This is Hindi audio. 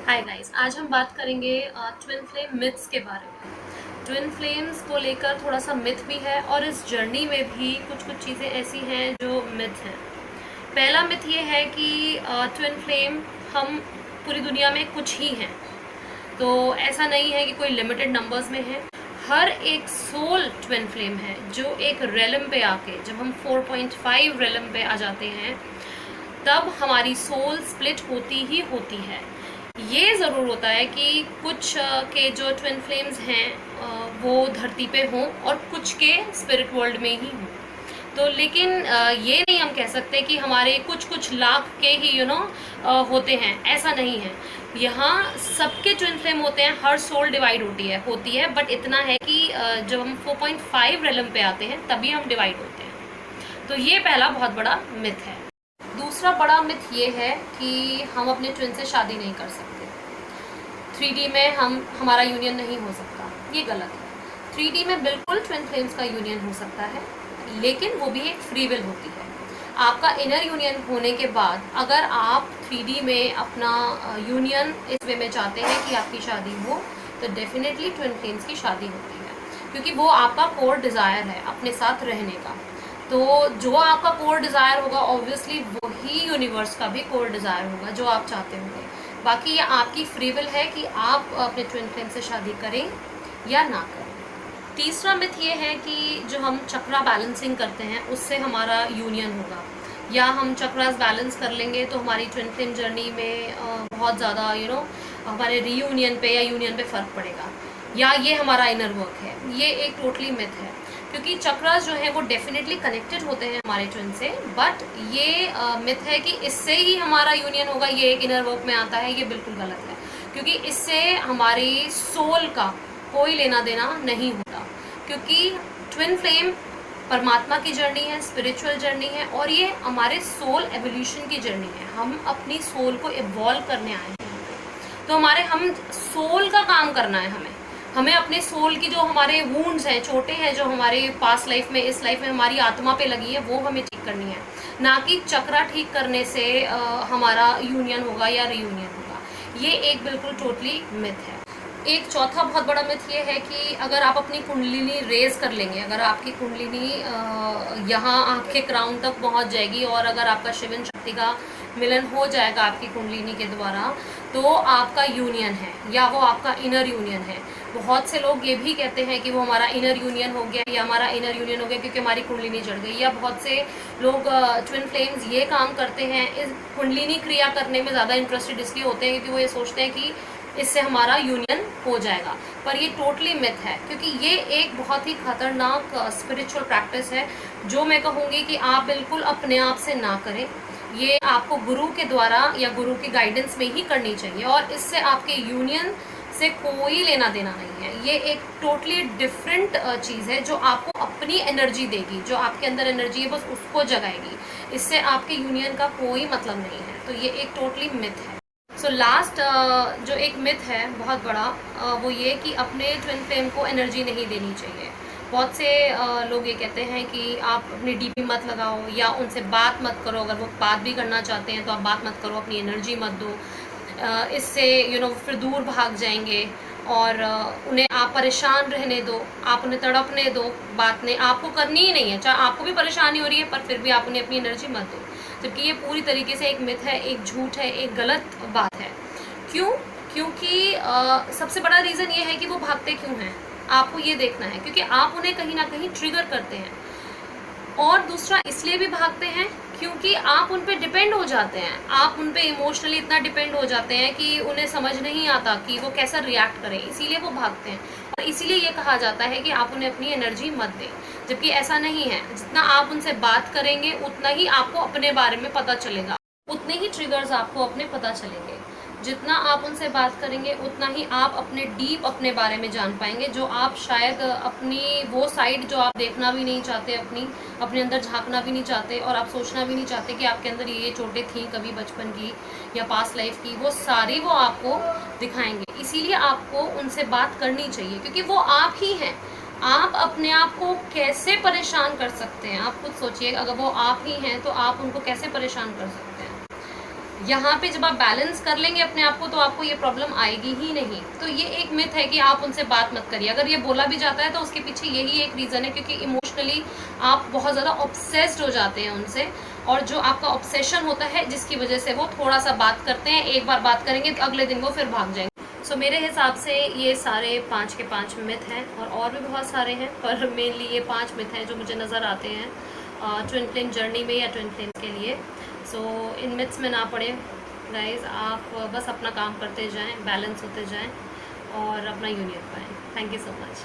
हाय गाइस, आज हम बात करेंगे ट्विन फ्लेम मिथ्स के बारे में। ट्विन फ्लेम्स को लेकर थोड़ा सा मिथ भी है और इस जर्नी में भी कुछ कुछ चीज़ें ऐसी हैं जो मिथ हैं। पहला मिथ ये है कि ट्विन फ्लेम हम पूरी दुनिया में कुछ ही हैं। तो ऐसा नहीं है कि कोई लिमिटेड नंबर्स में है। हर एक सोल ट्विन फ्लेम है जो एक रेलम पे आके, जब हम 4.5 रेलम पे आ जाते हैं तब हमारी सोल स्प्लिट होती ही होती है। ये ज़रूर होता है कि कुछ के जो ट्विन फ्लेम्स हैं वो धरती पे हों और कुछ के स्पिरिट वर्ल्ड में ही हों। तो लेकिन ये नहीं हम कह सकते कि हमारे कुछ कुछ लाख के ही होते हैं, ऐसा नहीं है। यहाँ सबके ट्विन फ्लेम होते हैं, हर सोल डिवाइड होती है बट इतना है कि जब हम 4.5 रेलम पे आते हैं तभी हम डिवाइड होते हैं। तो ये पहला बहुत बड़ा मिथ है। दूसरा बड़ा मिथ ये है कि हम अपने ट्विन से शादी नहीं कर सकते। 3D में हमारा यूनियन नहीं हो सकता, ये गलत है। 3D में बिल्कुल ट्विन फ्लेम्स का यूनियन हो सकता है, लेकिन वो भी एक फ्री विल होती है। आपका इनर यूनियन होने के बाद अगर आप 3D में अपना यूनियन इस वे में चाहते हैं कि आपकी शादी हो, तो डेफिनेटली ट्विन फ्लेम्स की शादी होती है, क्योंकि वो आपका कोर डिज़ायर है अपने साथ रहने का। तो जो आपका कोर डिज़ायर होगा ऑब्वियसली वही यूनिवर्स का भी कोर डिज़ायर होगा जो आप चाहते होंगे। बाकी ये आपकी फ्री विल है कि आप अपने ट्विन फ्लेम से शादी करें या ना करें। तीसरा मिथ ये है कि जो हम चक्रा बैलेंसिंग करते हैं उससे हमारा यूनियन होगा, या हम चक्रास बैलेंस कर लेंगे तो हमारी ट्विन फ्लेम जर्नी में बहुत ज़्यादा हमारे रीयूनियन पे या यूनियन पे फ़र्क पड़ेगा, या ये हमारा इनर वर्क है। ये एक टोटली मिथ है, क्योंकि चक्रास जो है वो डेफिनेटली कनेक्टेड होते हैं हमारे ट्विन से, बट ये मिथ है कि इससे ही हमारा यूनियन होगा, ये एक इनर वर्क में आता है। ये बिल्कुल गलत है, क्योंकि इससे हमारी सोल का कोई लेना देना नहीं होता, क्योंकि ट्विन फ्लेम परमात्मा की जर्नी है, स्पिरिचुअल जर्नी है, और ये हमारे सोल एवोल्यूशन की जर्नी है। हम अपनी सोल को इवॉल्व करने आए हैं, तो हम सोल का काम करना है। हमें अपने सोल की जो हमारे वूंड्स हैं, चोटें हैं जो हमारे पास्ट लाइफ में, इस लाइफ में हमारी आत्मा पे लगी है, वो हमें ठीक करनी है, ना कि चक्रा ठीक करने से हमारा यूनियन होगा या रीयूनियन होगा। ये एक बिल्कुल टोटली मिथ है। एक चौथा बहुत बड़ा मिथ ये है कि अगर आप अपनी कुंडलिनी रेज कर लेंगे, अगर आपकी कुंडलिनी यहाँ आपके क्राउन तक पहुँच जाएगी और अगर आपका शिवन शक्ति का मिलन हो जाएगा आपकी कुंडलिनी के द्वारा, तो आपका यूनियन है या वो आपका इनर यूनियन है। बहुत से लोग ये भी कहते हैं कि वो हमारा इनर यूनियन हो गया या हमारा इनर यूनियन हो गया क्योंकि हमारी कुंडलिनी जड़ गई, या बहुत से लोग ट्विन फ्लेम्स ये काम करते हैं, इस कुंडलिनी क्रिया करने में ज़्यादा इंटरेस्टेड इसलिए होते हैं क्योंकि वो ये सोचते हैं कि इससे हमारा यूनियन हो जाएगा। पर ये टोटली मिथ है, क्योंकि ये एक बहुत ही खतरनाक स्पिरिचुअल प्रैक्टिस है जो मैं कहूँगी कि आप बिल्कुल अपने आप से ना करें। ये आपको गुरु के द्वारा या गुरु की गाइडेंस में ही करनी चाहिए, और इससे आपके यूनियन से कोई लेना देना नहीं है। ये एक टोटली डिफरेंट चीज़ है जो आपको अपनी एनर्जी देगी, जो आपके अंदर एनर्जी है बस उसको जगाएगी। इससे आपके यूनियन का कोई मतलब नहीं है। तो ये एक टोटली मिथ है। सो लास्ट जो एक मिथ है बहुत बड़ा, वो ये कि अपने ट्विन फ्लेम को एनर्जी नहीं देनी चाहिए। बहुत से लोग ये कहते हैं कि आप अपनी डीपी मत लगाओ या उनसे बात मत करो। अगर वो बात भी करना चाहते हैं तो आप बात मत करो, अपनी एनर्जी मत दो। इससे फिर दूर भाग जाएंगे और उन्हें आप परेशान रहने दो, आप उन्हें तड़पने दो। बात नहीं आपको करनी ही नहीं है, चाहे आपको भी परेशानी हो रही है, पर फिर भी आप उन्हें अपनी एनर्जी मत दो। जबकि ये पूरी तरीके से एक मिथ है, एक झूठ है, एक गलत बात है। क्यों? क्योंकि सबसे बड़ा रीज़न ये है कि वो भागते क्यों हैं, आपको ये देखना है, क्योंकि आप उन्हें कहीं ना कहीं ट्रिगर करते हैं। और दूसरा इसलिए भी भागते हैं क्योंकि आप उन पे डिपेंड हो जाते हैं, आप उन पे इमोशनली इतना डिपेंड हो जाते हैं कि उन्हें समझ नहीं आता कि वो कैसा रिएक्ट करें, इसीलिए वो भागते हैं। और इसीलिए ये कहा जाता है कि आप उन्हें अपनी एनर्जी मत दें, जबकि ऐसा नहीं है। जितना आप उनसे बात करेंगे उतना ही आपको अपने बारे में पता चलेगा, उतने ही ट्रिगर्स आपको अपने पता चलेंगे। जितना आप उनसे बात करेंगे उतना ही आप अपने बारे में जान पाएंगे, जो आप शायद अपनी वो साइड जो आप देखना भी नहीं चाहते, अपने अंदर झांकना भी नहीं चाहते, और आप सोचना भी नहीं चाहते कि आपके अंदर ये चोटें थी कभी बचपन की या पास्ट लाइफ की, वो सारी वो आपको दिखाएंगे। इसीलिए आपको उनसे बात करनी चाहिए, क्योंकि वो आप ही हैं। आप अपने आप को कैसे परेशान कर सकते हैं, आप खुद सोचिए। अगर वो आप ही हैं तो आप उनको कैसे परेशान कर सकते हैं। यहाँ पे जब आप बैलेंस कर लेंगे अपने आप को तो आपको ये प्रॉब्लम आएगी ही नहीं। तो ये एक मिथ है कि आप उनसे बात मत करिए। अगर ये बोला भी जाता है तो उसके पीछे यही एक रीज़न है, क्योंकि इमोशनली आप बहुत ज़्यादा ऑब्सेस्ड हो जाते हैं उनसे, और जो आपका ऑब्सेशन होता है जिसकी वजह से वो थोड़ा सा बात करते हैं, एक बार बात करेंगे तो अगले दिन वो फिर भाग जाएंगे। सो मेरे हिसाब से ये सारे 5 के 5 मिथ हैं, और भी बहुत सारे हैं, पर मेनली ये 5 मिथ हैं जो मुझे नज़र आते हैं ट्विन फ्लेम जर्नी में या ट्विन फ्लेम्स के लिए। सो इन मिथ्स में ना पड़े गाइज, आप बस अपना काम करते जाएं, बैलेंस होते जाएं और अपना यूनियन पाएं। Thank you so much.